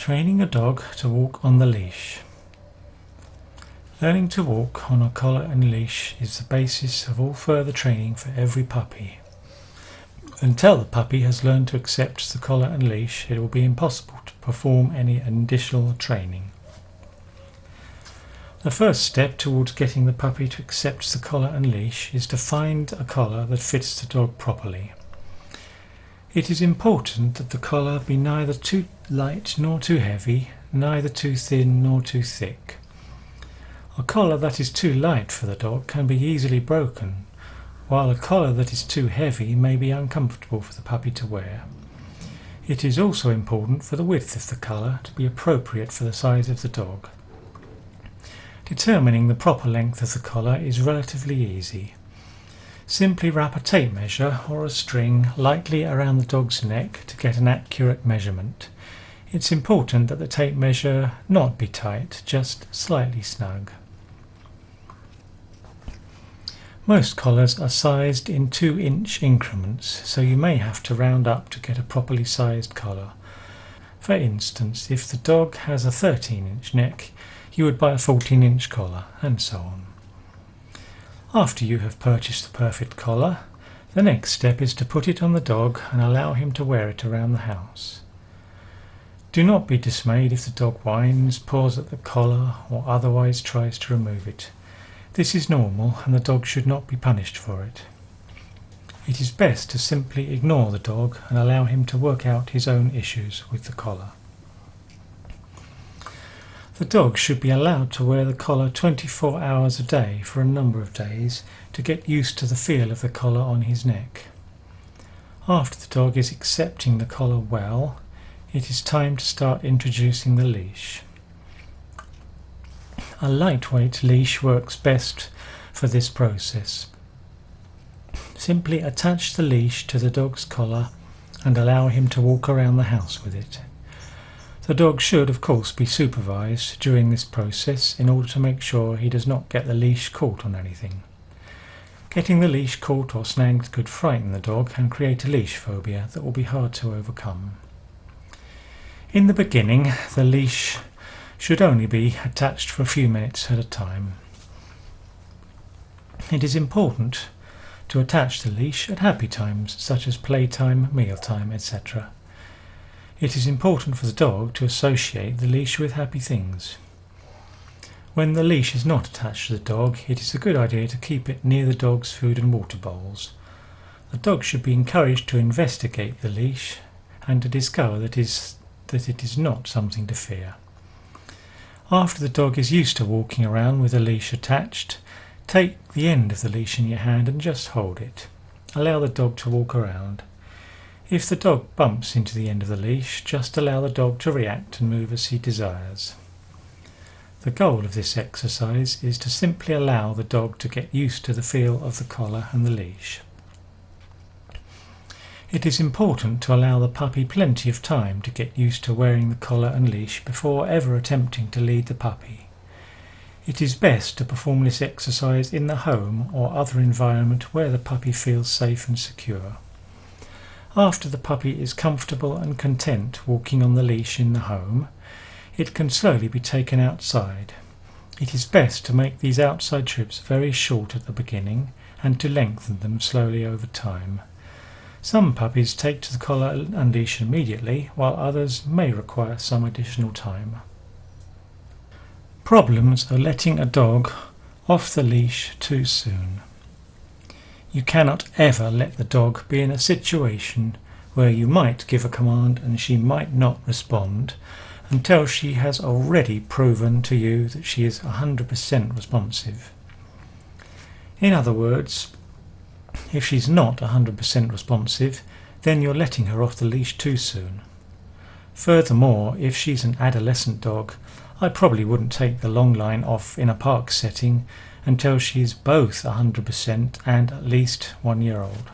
Training a dog to walk on the leash. Learning to walk on a collar and leash is the basis of all further training for every puppy. Until the puppy has learned to accept the collar and leash, it will be impossible to perform any additional training. The first step towards getting the puppy to accept the collar and leash is to find a collar that fits the dog properly. It is important that the collar be neither too light nor too heavy, neither too thin nor too thick. A collar that is too light for the dog can be easily broken, while a collar that is too heavy may be uncomfortable for the puppy to wear. It is also important for the width of the collar to be appropriate for the size of the dog. Determining the proper length of the collar is relatively easy. Simply wrap a tape measure or a string lightly around the dog's neck to get an accurate measurement. It's important that the tape measure not be tight, just slightly snug. Most collars are sized in 2-inch increments, so you may have to round up to get a properly sized collar. For instance, if the dog has a 13-inch neck, you would buy a 14-inch collar, and so on. After you have purchased the perfect collar, the next step is to put it on the dog and allow him to wear it around the house. Do not be dismayed if the dog whines, paws at the collar, or otherwise tries to remove it. This is normal and the dog should not be punished for it. It is best to simply ignore the dog and allow him to work out his own issues with the collar. The dog should be allowed to wear the collar 24 hours a day for a number of days to get used to the feel of the collar on his neck. After the dog is accepting the collar well, it is time to start introducing the leash. A lightweight leash works best for this process. Simply attach the leash to the dog's collar and allow him to walk around the house with it. The dog should, of course, be supervised during this process in order to make sure he does not get the leash caught on anything. Getting the leash caught or snagged could frighten the dog and create a leash phobia that will be hard to overcome. In the beginning, the leash should only be attached for a few minutes at a time. It is important to attach the leash at happy times such as playtime, mealtime, etc. It is important for the dog to associate the leash with happy things. When the leash is not attached to the dog, it is a good idea to keep it near the dog's food and water bowls. The dog should be encouraged to investigate the leash and to discover that it is not something to fear. After the dog is used to walking around with the leash attached, take the end of the leash in your hand and just hold it. Allow the dog to walk around. If the dog bumps into the end of the leash, just allow the dog to react and move as he desires. The goal of this exercise is to simply allow the dog to get used to the feel of the collar and the leash. It is important to allow the puppy plenty of time to get used to wearing the collar and leash before ever attempting to lead the puppy. It is best to perform this exercise in the home or other environment where the puppy feels safe and secure. After the puppy is comfortable and content walking on the leash in the home, it can slowly be taken outside. It is best to make these outside trips very short at the beginning and to lengthen them slowly over time. Some puppies take to the collar and leash immediately, while others may require some additional time. Problems are letting a dog off the leash too soon. You cannot ever let the dog be in a situation where you might give a command and she might not respond until she has already proven to you that she is 100% responsive. In other words, if she's not 100% responsive, then you're letting her off the leash too soon. Furthermore, if she's an adolescent dog, I probably wouldn't take the long line off in a park setting until she's both 100% and at least 1 year old.